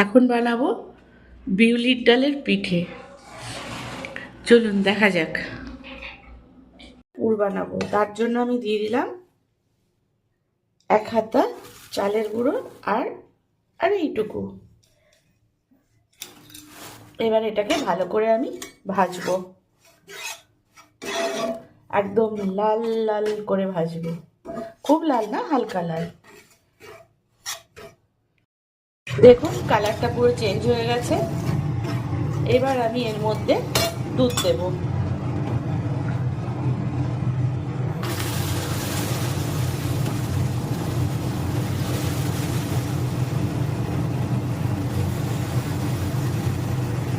এখন বানাবো বিউলির ডালের পিঠে। চলুন দেখা যাক। পুর বানাবো, তার জন্য আমি দিয়ে দিলাম 1 হাতা চালের গুঁড়ো আর এইটুকু। এবার এটাকে ভালো করে আমি ভাজবো, একদম লাল লাল করে ভাজবো, খুব লাল না, হালকা লাল। দেখুন কালারটা পুরো চেঞ্জ হয়ে গেছে। এবার আমি এর মধ্যে দুধ দেব।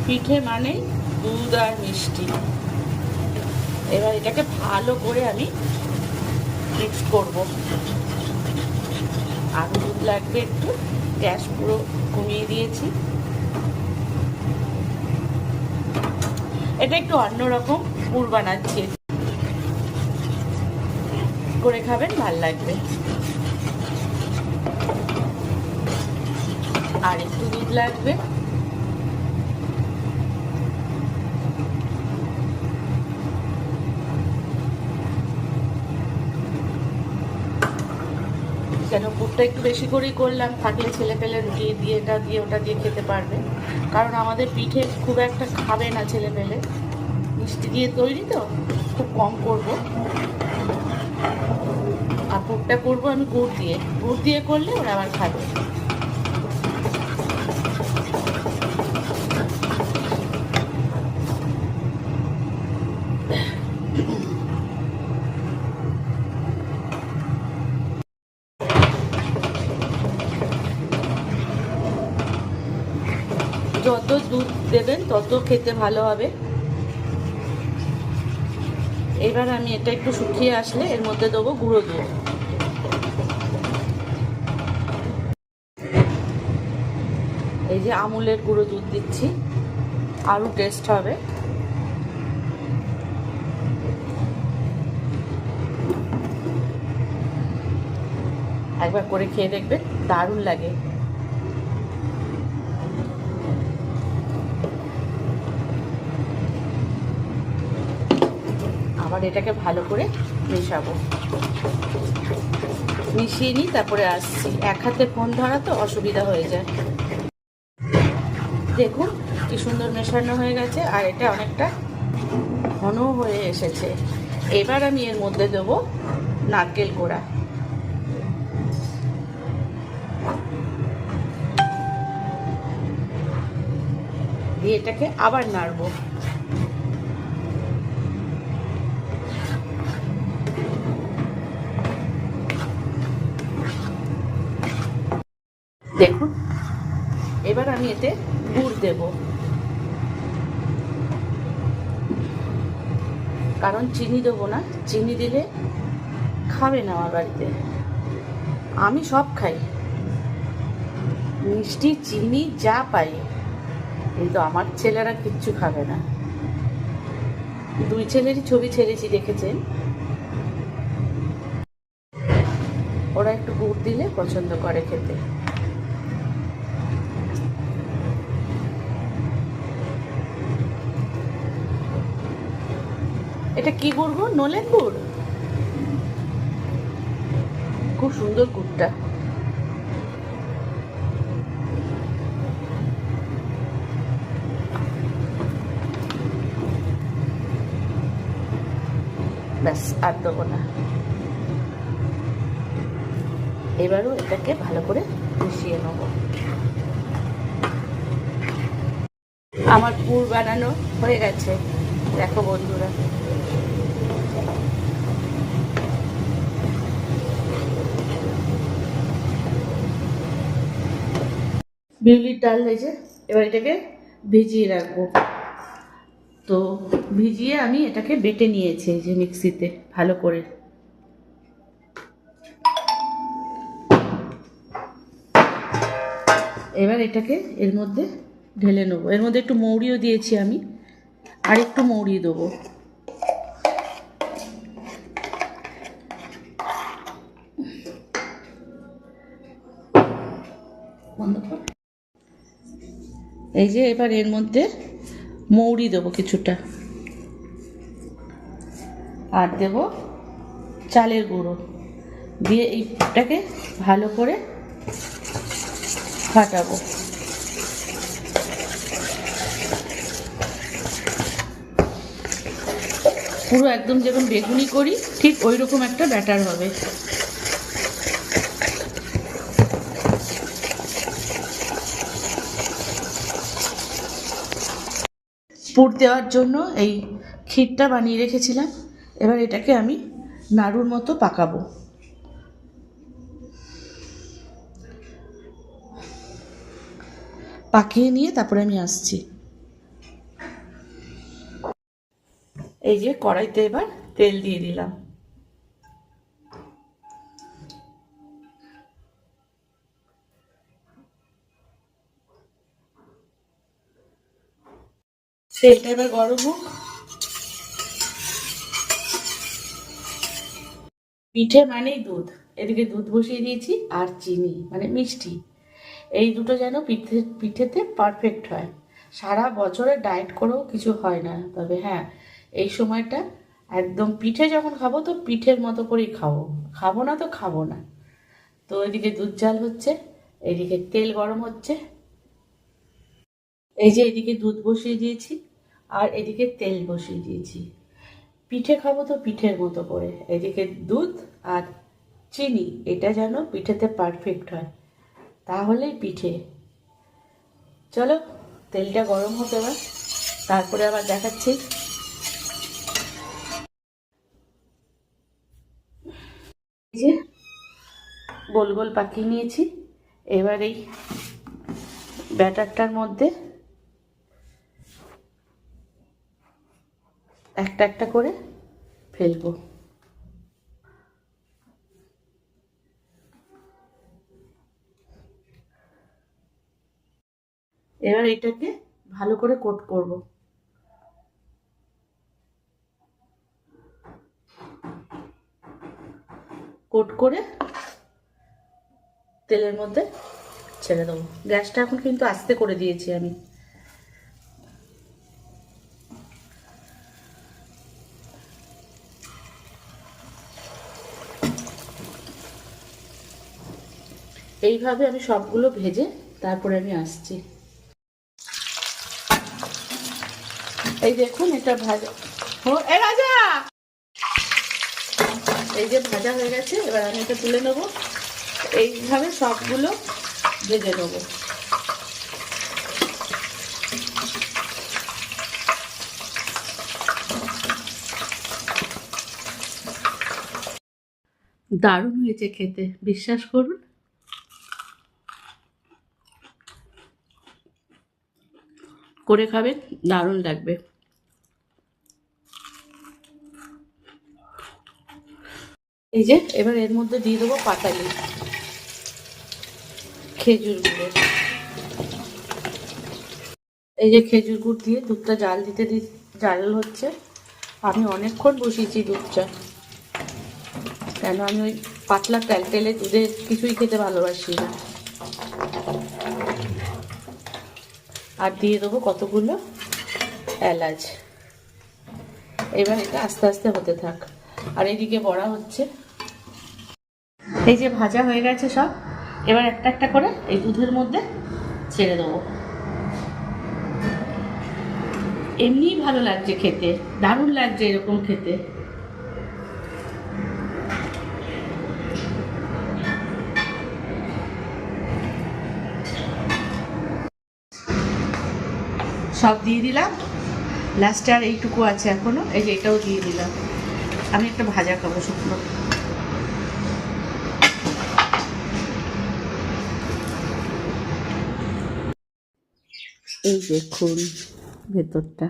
পিঠে মানে দুধ আর মিষ্টি। এবার এটাকে ভালো করে আমি মিক্স করব। আর দুধ লাগবে একটু, গ্যাস পুরো কমিয়ে দিয়েছি। এটা একটু অন্যরকম পুর বানাচ্ছি, করে খাবেন, ভাল লাগবে। আর একটু দুধ লাগবে। কেন পুরটা একটু বেশি করেই করলাম, থাকলে ছেলে পেলে রুটি দিয়ে এটা দিয়ে ওটা দিয়ে খেতে পারবে। কারণ আমাদের পিঠে খুব একটা খাবে না ছেলে পেলে, মিষ্টি দিয়ে তৈরি তো, খুব কম করব। আর পুরটা করবো আমি গুড় দিয়ে করলে ওরা আবার খাবে। যত দুধ দেবেন তত খেতে ভালো হবে। এবার আমি এটা একটু শুকিয়ে আসলে এর মধ্যে দেবো গুঁড়ো দুধ। এই যে আমুলের গুঁড়ো দুধ দিচ্ছি, আরও টেস্ট হবে। একবার করে খেয়ে দেখবেন, দারুণ লাগে। আবার এটাকে ভালো করে মেশাবো, মিশিয়ে নিই, তারপরে আসছি। এক হাতে ফোন ধরা তো অসুবিধা হয়ে যায়। দেখুন কি সুন্দর মেশানো হয়ে গেছে, আর এটা অনেকটা ঘন হয়ে এসেছে। এবার আমি এর মধ্যে দেবো নারকেল কোড়া। দিয়ে এটাকে আবার নাড়বো। দেখুন এবার আমি এতে গুড় দেব, কারণ চিনি দেবো না, চিনি দিলে খাবে না আমার বাড়িতে। আমি সব খাই, মিষ্টি চিনি যা পাই, কিন্তু আমার ছেলেরা কিচ্ছু খাবে না। 2 ছেলেরই ছবি ছেড়েছি, দেখেছেন? ওরা একটু গুড় দিলে পছন্দ করে খেতে। এটা কি গুড় গো? নলেন গুড়। খুব সুন্দর গুড়টা। ব্যাস, আর দেবো না। এবারও এটাকে ভালো করে মিশিয়ে নেব। আমার পুর বানানো হয়ে গেছে, দেখো বন্ধুরা। বিউলির ডাল হয়েছে, এবার এটাকে ভিজিয়ে রাখবো। তো ভিজিয়ে আমি এটাকে বেটে নিয়েছি যে মিক্সিতে ভালো করে। এবার এটাকে এর মধ্যে ঢেলে নেবো। এর মধ্যে একটু মৌরিও দিয়েছি আমি, আর একটু মৌরি দেবো। বন্ধ কর। এই যে এবার এর মধ্যে মৌরি দেবো কিছুটা, আর দেব চালের গুঁড়ো দিয়ে এইটাকে ভালো করে ফাটাবো। পুরো একদম যেরকম বেগুনি করি ঠিক ওই রকম একটা ব্যাটার হবে। পুর দেওয়ার জন্য এই ক্ষীরটা বানিয়ে রেখেছিলাম, এবার এটাকে আমি নাড়ুর মতো পাকাবো। পাকিয়ে নিয়ে তারপরে আমি আসছি। এই যে কড়াইতে এবার তেল দিয়ে দিলাম। তেলটা এবার গরম হোক। পিঠে মানেই দুধ, এদিকে দুধ বসিয়ে দিয়েছি আর চিনি মানে মিষ্টি, এই দুটো যেন পিঠেতে পারফেক্ট হয়। সারা বছরে ডায়েট করেও কিছু হয় না, তবে হ্যাঁ এই সময়টা একদম পিঠে যখন খাবো তো পিঠের মতো করেই খাবো, খাবো না তো খাবো না। তো এদিকে দুধ জাল হচ্ছে, এদিকে তেল গরম হচ্ছে। এই যে এদিকে দুধ বসিয়ে দিয়েছি আর এদিকে তেল বসিয়ে দিয়েছি। পিঠে খাবো তো পিঠের মতো করে, এদিকে দুধ আর চিনি এটা যেন পিঠেতে পারফেক্ট হয়, তাহলেই পিঠে। চলো তেলটা গরম হতে এবার, তারপরে আবার দেখাচ্ছি। এই যে গোল গোল পাকিয়ে নিয়েছি, এবার এই ব্যাটারটার মধ্যে একটা একটা করে ফেলবো। এবার এটাকে ভালো করে কোট করব। কোট করে তেলের মধ্যে ছেড়ে দেবো। গ্যাসটা এখন কিন্তু আস্তে করে দিয়েছি আমি। এইভাবে আমি সবগুলো ভেজে তারপরে আমি আসছি। এই দেখুন এটা ভাজা, এই যে ভাজা হয়ে গেছে, এবার আমি এটা তুলে নেবো। এইভাবে সবগুলো ভেজে নেবো। দারুণ হয়েছে খেতে, বিশ্বাস করুন। করে খাবেন, দারুণ লাগবে। এই যে এবার এর মধ্যে দিয়ে দেবো পাটালি, খেজুর গুড়ের। এই যে খেজুর গুড় দিয়ে দুধটা জাল হচ্ছে। আমি অনেকক্ষণ বসিয়েছি দুধটা, কেন আমি ওই পাতলা টেলে দুধের কিছুই খেতে ভালোবাসি না। আর দিয়ে দেবো কতগুলো এলাচ। এবার এটা আস্তে আস্তে হতে থাক, আর এদিকে বড়া হচ্ছে। এই যে ভাজা হয়ে গেছে সব, এবার একটা একটা করে এই দুধের মধ্যে ছেড়ে দেবো। এমনিই ভালো লাগছে খেতে, দারুণ লাগছে এরকম খেতে। সব দিয়ে দিলাম, লাস্টে আর এইটুকু আছে এখনো। এই যে এটাও দিয়ে দিলাম। আমি একটা ভাজা খাবো শুকনো। এই দেখুন ভেতরটা।